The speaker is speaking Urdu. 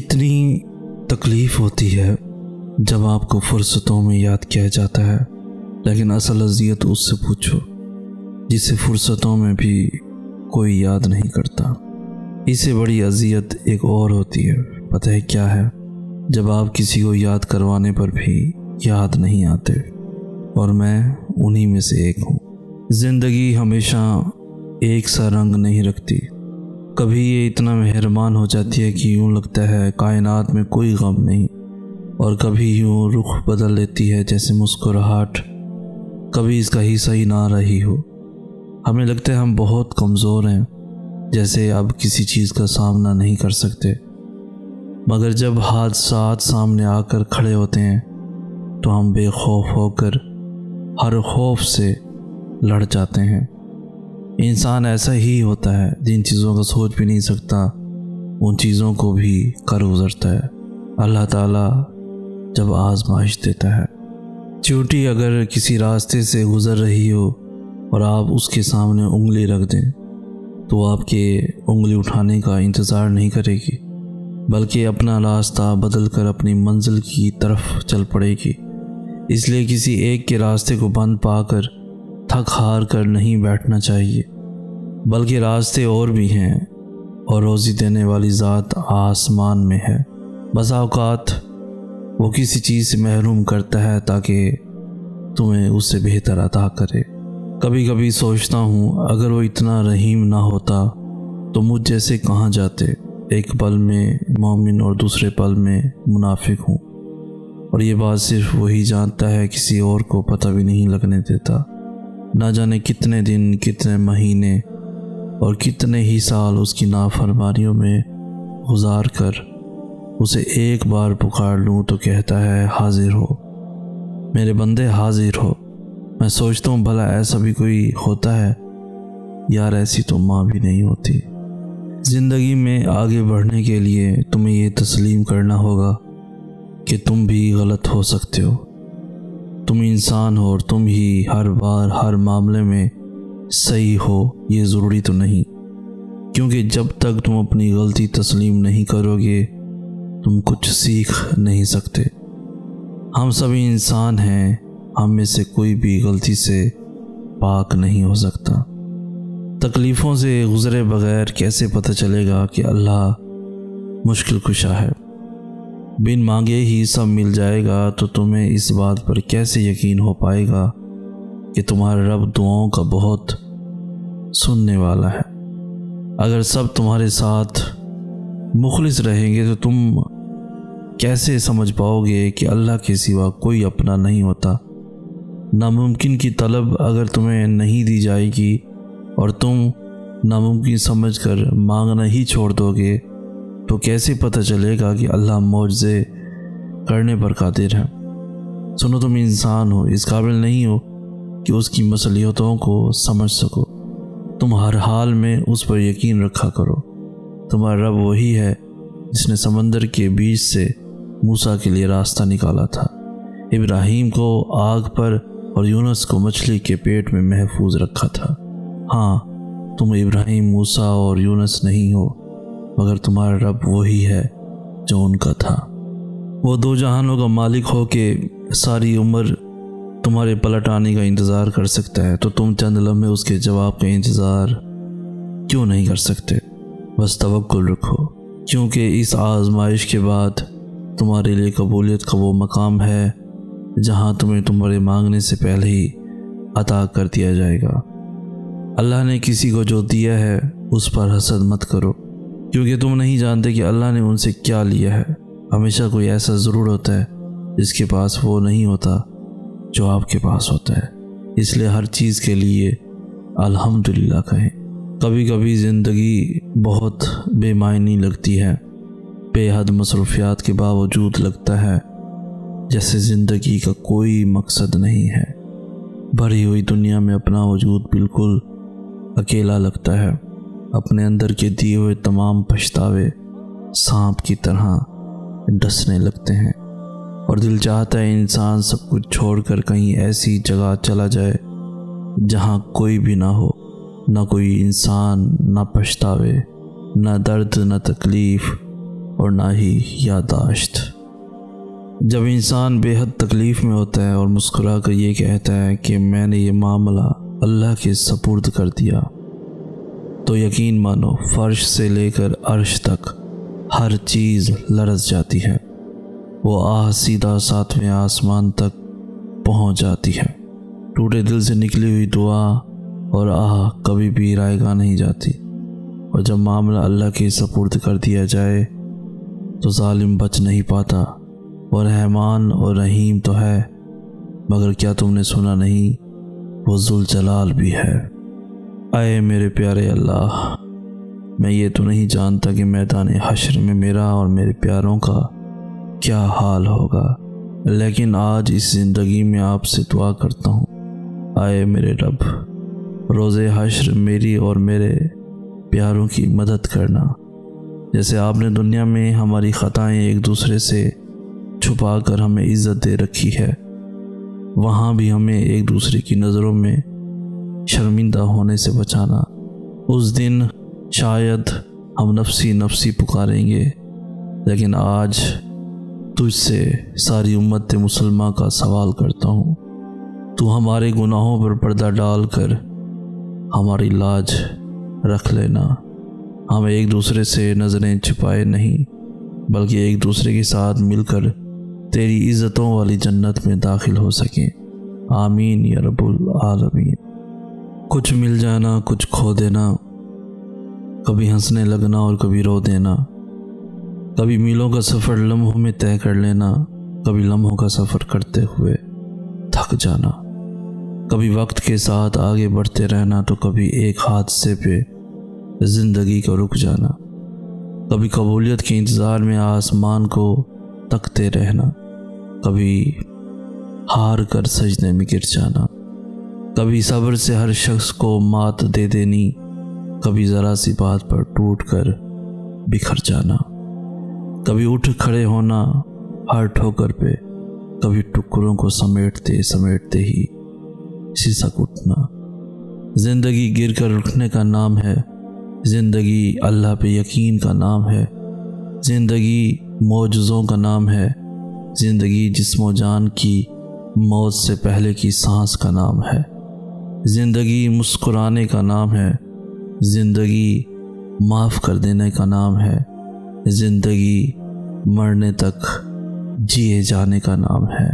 کتنی تکلیف ہوتی ہے جب آپ کو فرصتوں میں یاد کیا جاتا ہے، لیکن اصل اذیت اس سے پوچھو جسے فرصتوں میں بھی کوئی یاد نہیں کرتا۔ اس سے بڑی اذیت ایک اور ہوتی ہے، پتہ ہے کیا ہے؟ جب آپ کسی کو یاد کروانے پر بھی یاد نہیں آتے، اور میں انہی میں سے ایک ہوں۔ زندگی ہمیشہ ایک سا رنگ نہیں رکھتی، کبھی یہ اتنا مہربان ہو جاتی ہے کہ یوں لگتا ہے کائنات میں کوئی غم نہیں، اور کبھی یوں رخ بدل لیتی ہے جیسے مسکراہٹ کبھی اس کا حصہ ہی نہ رہی ہو۔ ہمیں لگتا ہے ہم بہت کمزور ہیں، جیسے اب کسی چیز کا سامنا نہیں کر سکتے، مگر جب حادثات سامنے آ کر کھڑے ہوتے ہیں تو ہم بے خوف ہو کر ہر خوف سے لڑ جاتے ہیں۔ انسان ایسا ہی ہوتا ہے، جن چیزوں کا سوچ بھی نہیں سکتا ان چیزوں کو بھی کر گزرتا ہے۔ اللہ تعالیٰ جب آزمائش دیتا ہے، چیونٹی اگر کسی راستے سے گزر رہی ہو اور آپ اس کے سامنے انگلی رکھ دیں تو آپ کے انگلی اٹھانے کا انتظار نہیں کرے گی، بلکہ اپنا راستہ بدل کر اپنی منزل کی طرف چل پڑے گی۔ اس لیے کسی ایک کے راستے کو بند پا کر تھک ہار کر نہیں بیٹھنا چاہیے، بلکہ راستے اور بھی ہیں، اور روزی دینے والی ذات آسمان میں ہے۔ بس اوقات وہ کسی چیز سے محروم کرتا ہے تاکہ تمہیں اس سے بہتر عطا کرے۔ کبھی کبھی سوچتا ہوں اگر وہ اتنا رحیم نہ ہوتا تو مجھ جیسے کہاں جاتے، ایک پل میں مومن اور دوسرے پل میں منافق ہوں، اور یہ بات صرف وہی جانتا ہے، کسی اور کو پتہ بھی نہیں لگنے دیتا۔ نہ جانے کتنے دن، کتنے مہینے اور کتنے ہی سال اس کی نافرمانیوں میں گزار کر اسے ایک بار پکار لوں تو کہتا ہے حاضر ہو میرے بندے، حاضر ہو۔ میں سوچتا ہوں بھلا ایسا بھی کوئی ہوتا ہے؟ یار ایسی تو ماں بھی نہیں ہوتی۔ زندگی میں آگے بڑھنے کے لیے تمہیں یہ تسلیم کرنا ہوگا کہ تم بھی غلط ہو سکتے ہو، تم انسان ہو، اور تم ہی ہر بار ہر معاملے میں صحیح ہو یہ ضروری تو نہیں، کیونکہ جب تک تم اپنی غلطی تسلیم نہیں کرو گے تم کچھ سیکھ نہیں سکتے۔ ہم سبھی انسان ہیں، ہم میں سے کوئی بھی غلطی سے پاک نہیں ہو سکتا۔ تکلیفوں سے گزرے بغیر کیسے پتہ چلے گا کہ اللہ مشکل کشا ہے؟ بن مانگے ہی سب مل جائے گا تو تمہیں اس بات پر کیسے یقین ہو پائے گا کہ تمہارا رب دعاؤں کا بہت سننے والا ہے؟ اگر سب تمہارے ساتھ مخلص رہیں گے تو تم کیسے سمجھ پاؤ گے کہ اللہ کے سوا کوئی اپنا نہیں ہوتا؟ ناممکن کی طلب اگر تمہیں نہیں دی جائے گی اور تم ناممکن سمجھ کر مانگنا ہی چھوڑ دو گے تو کیسے پتہ چلے گا کہ اللہ معجزے کرنے پر قادر ہے؟ سنو، تم انسان ہو، اس قابل نہیں ہو کہ اس کی مصلحتوں کو سمجھ سکو۔ تم ہر حال میں اس پر یقین رکھا کرو۔ تمہارا رب وہی ہے جس نے سمندر کے بیچ سے موسیٰ کے لیے راستہ نکالا تھا، ابراہیم کو آگ پر اور یونس کو مچھلی کے پیٹ میں محفوظ رکھا تھا۔ ہاں، تم ابراہیم، موسیٰ اور یونس نہیں ہو، مگر تمہارا رب وہی ہے جو ان کا تھا۔ وہ دو جہانوں کا مالک ہو کے ساری عمر تمہارے پلٹ آنے کا انتظار کر سکتا ہے، تو تم چند لمحے اس کے جواب کا انتظار کیوں نہیں کر سکتے؟ بس توکل رکھو، کیونکہ اس آزمائش کے بعد تمہارے لیے قبولیت کا وہ مقام ہے جہاں تمہیں تمہارے مانگنے سے پہلے ہی عطا کر دیا جائے گا۔ اللہ نے کسی کو جو دیا ہے اس پر حسد مت کرو، کیونکہ تم نہیں جانتے کہ اللہ نے ان سے کیا لیا ہے۔ ہمیشہ کوئی ایسا ضرور ہوتا ہے جس کے پاس وہ نہیں ہوتا جو آپ کے پاس ہوتا ہے، اس لیے ہر چیز کے لیے الحمدللہ کہیں۔ کبھی کبھی زندگی بہت بے معنی لگتی ہے، بے حد مصروفیات کے باوجود لگتا ہے جیسے زندگی کا کوئی مقصد نہیں ہے۔ بھری ہوئی دنیا میں اپنا وجود بالکل اکیلا لگتا ہے، اپنے اندر کے دیے ہوئے تمام پچھتاوے سانپ کی طرح ڈسنے لگتے ہیں، اور دل چاہتا ہے انسان سب کچھ چھوڑ کر کہیں ایسی جگہ چلا جائے جہاں کوئی بھی نہ ہو، نہ کوئی انسان، نہ پچھتاوے، نہ درد، نہ تکلیف، اور نہ ہی یادداشت۔ جب انسان بے حد تکلیف میں ہوتا ہے اور مسکرا کر یہ کہتا ہے کہ میں نے یہ معاملہ اللہ کے سپرد کر دیا، تو یقین مانو فرش سے لے کر عرش تک ہر چیز لرز جاتی ہے۔ وہ آہ سیدھا 7ویں آسمان تک پہنچ جاتی ہے۔ ٹوٹے دل سے نکلی ہوئی دعا اور آہ کبھی بھی رائے گاہ نہیں جاتی، اور جب معاملہ اللہ کے سپرد کر دیا جائے تو ظالم بچ نہیں پاتا۔ اور رحمان اور رحیم تو ہے، مگر کیا تم نے سنا نہیں، وہ ذوالجلال بھی ہے۔ اے میرے پیارے اللہ، میں یہ تو نہیں جانتا کہ میدان حشر میں میرا اور میرے پیاروں کا کیا حال ہوگا، لیکن آج اس زندگی میں آپ سے دعا کرتا ہوں، اے میرے رب، روز حشر میری اور میرے پیاروں کی مدد کرنا۔ جیسے آپ نے دنیا میں ہماری خطائیں ایک دوسرے سے چھپا کر ہمیں عزت دے رکھی ہے، وہاں بھی ہمیں ایک دوسرے کی نظروں میں شرمندہ ہونے سے بچانا۔ اس دن شاید ہم نفسی نفسی پکاریں گے، لیکن آج تجھ سے ساری امت مسلمہ کا سوال کرتا ہوں، تو ہمارے گناہوں پر پردہ ڈال کر ہماری لاج رکھ لینا۔ ہم ایک دوسرے سے نظریں چھپائے نہیں، بلکہ ایک دوسرے کے ساتھ مل کر تیری عزتوں والی جنت میں داخل ہو سکیں۔ آمین یا رب العالمین۔ کچھ مل جانا، کچھ کھو دینا، کبھی ہنسنے لگنا اور کبھی رو دینا، کبھی میلوں کا سفر لمحوں میں طے کر لینا، کبھی لمحوں کا سفر کرتے ہوئے تھک جانا، کبھی وقت کے ساتھ آگے بڑھتے رہنا تو کبھی ایک حادثے پہ زندگی کا رک جانا، کبھی قبولیت کے انتظار میں آسمان کو تکتے رہنا، کبھی ہار کر سجدے میں گر جانا، کبھی صبر سے ہر شخص کو مات دے دینی، کبھی ذرا سی بات پر ٹوٹ کر بکھر جانا، کبھی اٹھ کھڑے ہونا ہر ٹھوکر پہ، کبھی ٹکڑوں کو سمیٹتے سمیٹتے ہی سسک اٹھنا۔ زندگی گر کر اٹھنے کا نام ہے، زندگی اللہ پہ یقین کا نام ہے، زندگی معجزوں کا نام ہے، زندگی جسم و جان کی موت سے پہلے کی سانس کا نام ہے، زندگی مسکرانے کا نام ہے، زندگی معاف کر دینے کا نام ہے، زندگی مرنے تک جیے جانے کا نام ہے۔